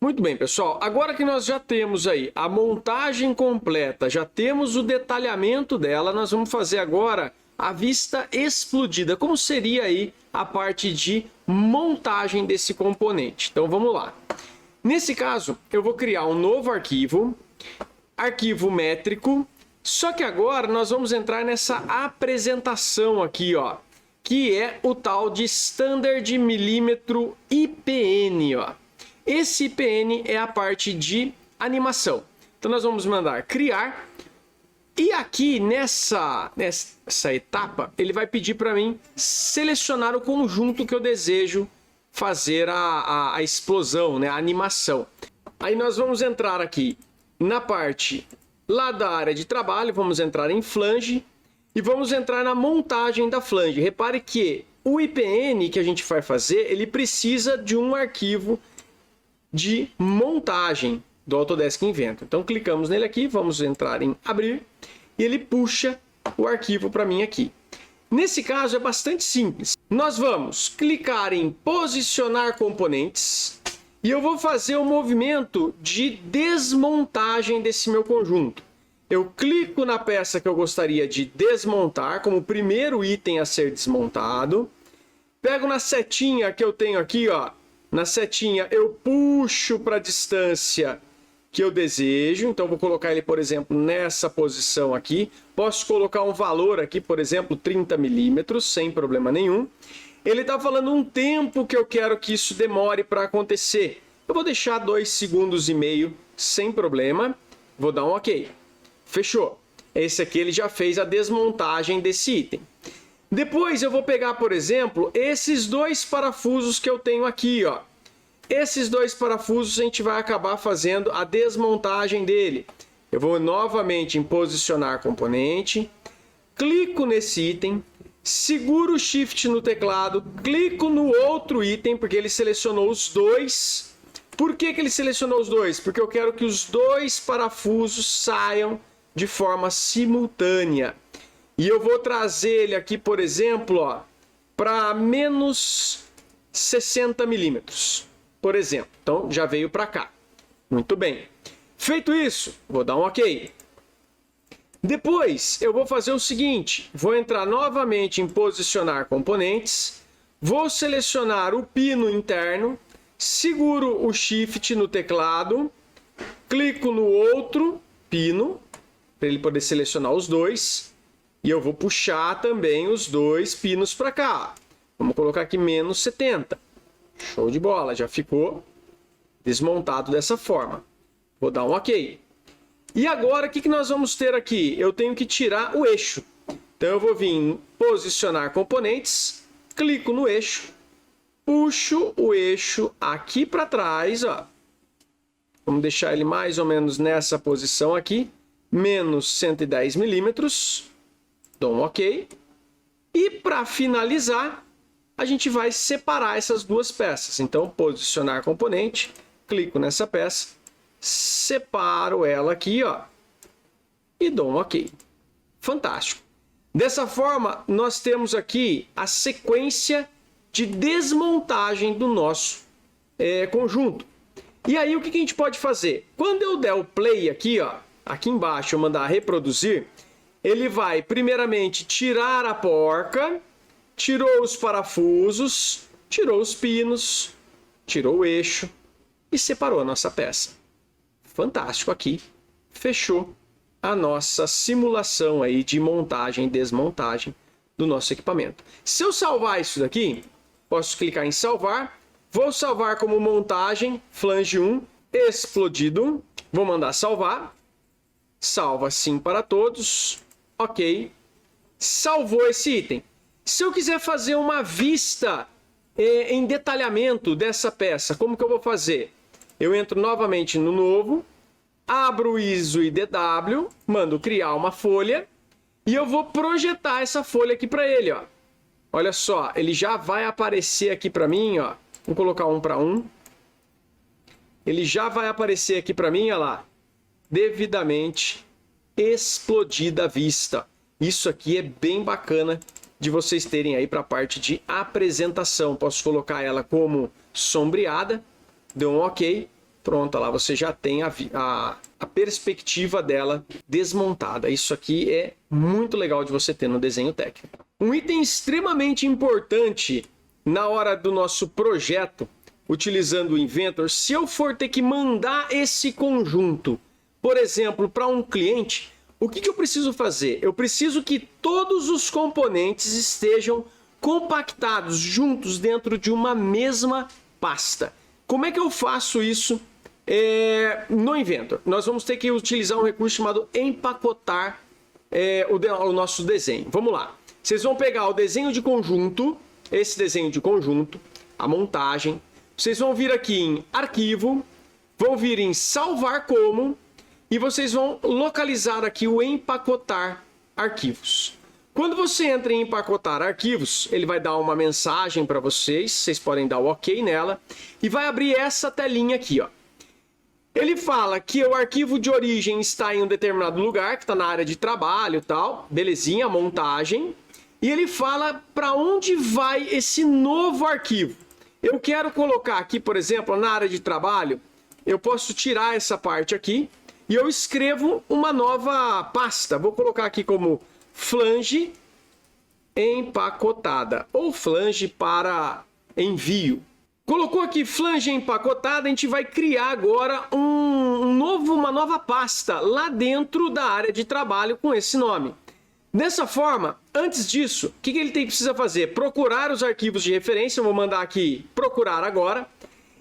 Muito bem, pessoal. Agora que nós já temos aí a montagem completa, já temos o detalhamento dela, nós vamos fazer agora a vista explodida. Como seria aí a parte de montagem desse componente? Então vamos lá. Nesse caso, eu vou criar um novo arquivo, arquivo métrico, só que agora nós vamos entrar nessa apresentação aqui, ó, que é o tal de Standard Milímetro IPN, ó. Esse IPN é a parte de animação. Então nós vamos mandar criar. E aqui nessa etapa, ele vai pedir para mim selecionar o conjunto que eu desejo fazer a explosão, né, a animação. Aí nós vamos entrar aqui na parte lá da área de trabalho, vamos entrar em flange e vamos entrar na montagem da flange. Repare que o IPN que a gente vai fazer, ele precisa de um arquivo de montagem do Autodesk Inventor. Então clicamos nele aqui, vamos entrar em abrir e ele puxa o arquivo para mim aqui. Nesse caso é bastante simples. Nós vamos clicar em posicionar componentes e eu vou fazer um movimento de desmontagem desse meu conjunto. Eu clico na peça que eu gostaria de desmontar como primeiro item a ser desmontado. Pego na setinha que eu tenho aqui, ó. Na setinha eu puxo para a distância que eu desejo. Então vou colocar ele, por exemplo, nessa posição aqui. Posso colocar um valor aqui, por exemplo, 30 milímetros, sem problema nenhum. Ele está falando um tempo que eu quero que isso demore para acontecer. Eu vou deixar 2,5 segundos, sem problema. Vou dar um OK. Fechou. Esse aqui ele já fez a desmontagem desse item. Depois eu vou pegar, por exemplo, esses dois parafusos que eu tenho aqui, ó. Esses dois parafusos a gente vai acabar fazendo a desmontagem dele. Eu vou novamente em posicionar componente, clico nesse item, seguro o Shift no teclado, clico no outro item, porque ele selecionou os dois. Por que ele selecionou os dois? Porque eu quero que os dois parafusos saiam de forma simultânea. E eu vou trazer ele aqui, por exemplo, para menos 60 milímetros, por exemplo. Então, já veio para cá. Muito bem. Feito isso, vou dar um OK. Depois, eu vou fazer o seguinte. Vou entrar novamente em posicionar componentes. Vou selecionar o pino interno. Seguro o Shift no teclado. Clico no outro pino, para ele poder selecionar os dois. E eu vou puxar também os dois pinos para cá. Vamos colocar aqui menos 70. Show de bola, já ficou desmontado dessa forma. Vou dar um OK. E agora, o que nós vamos ter aqui? Eu tenho que tirar o eixo. Então eu vou vir em posicionar componentes, clico no eixo, puxo o eixo aqui para trás, ó. Vamos deixar ele mais ou menos nessa posição aqui, menos 110 milímetros. Dou um OK. E para finalizar, a gente vai separar essas duas peças. Então, posicionar componente, clico nessa peça, separo ela aqui, ó, e dou um OK. Fantástico. Dessa forma, nós temos aqui a sequência de desmontagem do nosso conjunto. E aí, o que a gente pode fazer? Quando eu der o play aqui, ó, aqui embaixo, eu mandar reproduzir, ele vai, primeiramente, tirar a porca, tirou os parafusos, tirou os pinos, tirou o eixo e separou a nossa peça. Fantástico aqui. Fechou a nossa simulação aí de montagem e desmontagem do nosso equipamento. Se eu salvar isso daqui, posso clicar em salvar. Vou salvar como montagem, flange 1, explodido. Vou mandar salvar. Salva sim para todos. OK. Salvou esse item. Se eu quiser fazer uma vista em detalhamento dessa peça, como que eu vou fazer? Eu entro novamente no novo, abro o ISO e DW, mando criar uma folha e eu vou projetar essa folha aqui para ele, ó. Olha só, ele já vai aparecer aqui para mim, ó. Vou colocar 1 para 1. Ele já vai aparecer aqui para mim, olha lá, devidamente explodida a vista. Isso aqui é bem bacana de vocês terem aí para a parte de apresentação. Posso colocar ela como sombreada, deu um OK. Pronto, lá você já tem a perspectiva dela desmontada. Isso aqui é muito legal de você ter no desenho técnico. Um item extremamente importante na hora do nosso projeto, utilizando o Inventor, se eu for ter que mandar esse conjunto, por exemplo, para um cliente, o que eu preciso fazer? Eu preciso que todos os componentes estejam compactados juntos dentro de uma mesma pasta. Como é que eu faço isso no Inventor? Nós vamos ter que utilizar um recurso chamado empacotar o nosso desenho. Vamos lá. Vocês vão pegar o desenho de conjunto, esse desenho de conjunto, a montagem. Vocês vão vir aqui em arquivo, vão vir em salvar como e vocês vão localizar aqui o empacotar arquivos. Quando você entra em empacotar arquivos, ele vai dar uma mensagem para vocês, vocês podem dar o OK nela, e vai abrir essa telinha aqui, ó. Ele fala que o arquivo de origem está em um determinado lugar, que está na área de trabalho e tal, belezinha, montagem, e ele fala para onde vai esse novo arquivo. Eu quero colocar aqui, por exemplo, na área de trabalho, eu posso tirar essa parte aqui, e eu escrevo uma nova pasta, vou colocar aqui como flange empacotada ou flange para envio. Colocou aqui flange empacotada, a gente vai criar agora uma nova pasta lá dentro da área de trabalho com esse nome. Dessa forma, antes disso, o que ele precisa fazer? Procurar os arquivos de referência, eu vou mandar aqui procurar agora.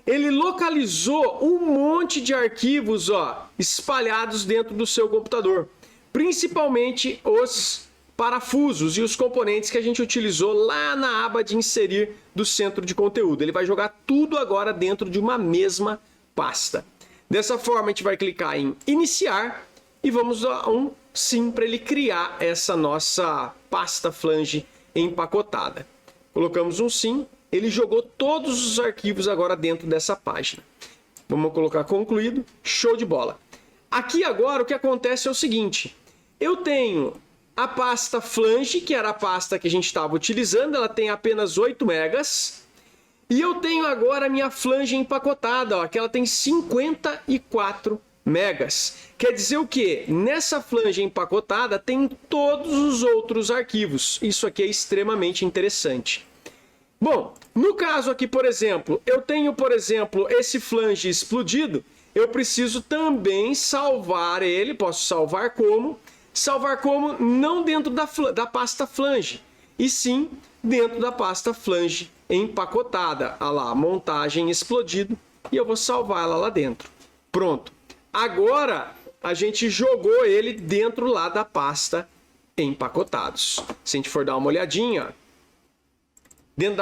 Ele localizou um monte de arquivos espalhados dentro do seu computador, principalmente os parafusos e os componentes que a gente utilizou lá na aba de inserir do centro de conteúdo. Ele vai jogar tudo agora dentro de uma mesma pasta. Dessa forma, a gente vai clicar em iniciar e vamos dar um sim para ele criar essa nossa pasta flange empacotada. Colocamos um sim, ele jogou todos os arquivos agora dentro dessa página. Vamos colocar concluído, show de bola. Aqui agora o que acontece é o seguinte, eu tenho a pasta flange, que era a pasta que a gente estava utilizando, ela tem apenas 8 megas. E eu tenho agora a minha flange empacotada, que ela tem 54 megas. Quer dizer o quê? Nessa flange empacotada tem todos os outros arquivos. Isso aqui é extremamente interessante. Bom, no caso aqui, por exemplo, eu tenho, por exemplo, esse flange explodido. Eu preciso também salvar ele, posso salvar como não dentro da pasta flange, e sim dentro da pasta flange empacotada. Olha lá, montagem explodido, e eu vou salvar ela lá dentro. Pronto. Agora a gente jogou ele dentro lá da pasta empacotados. Se a gente for dar uma olhadinha, dentro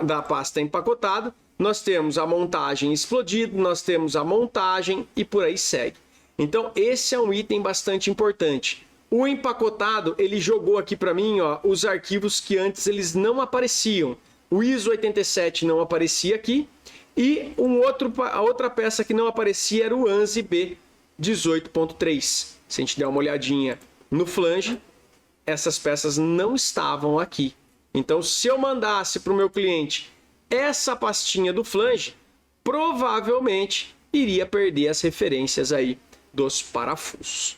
da pasta empacotada, nós temos a montagem explodido, nós temos a montagem e por aí segue. Então, esse é um item bastante importante. O empacotado, ele jogou aqui para mim os arquivos que antes eles não apareciam. O ISO 87 não aparecia aqui. E a outra peça que não aparecia era o ANSI B18.3. Se a gente der uma olhadinha no flange, essas peças não estavam aqui. Então, se eu mandasse para o meu cliente essa pastinha do flange, provavelmente iria perder as referências aí dos parafusos.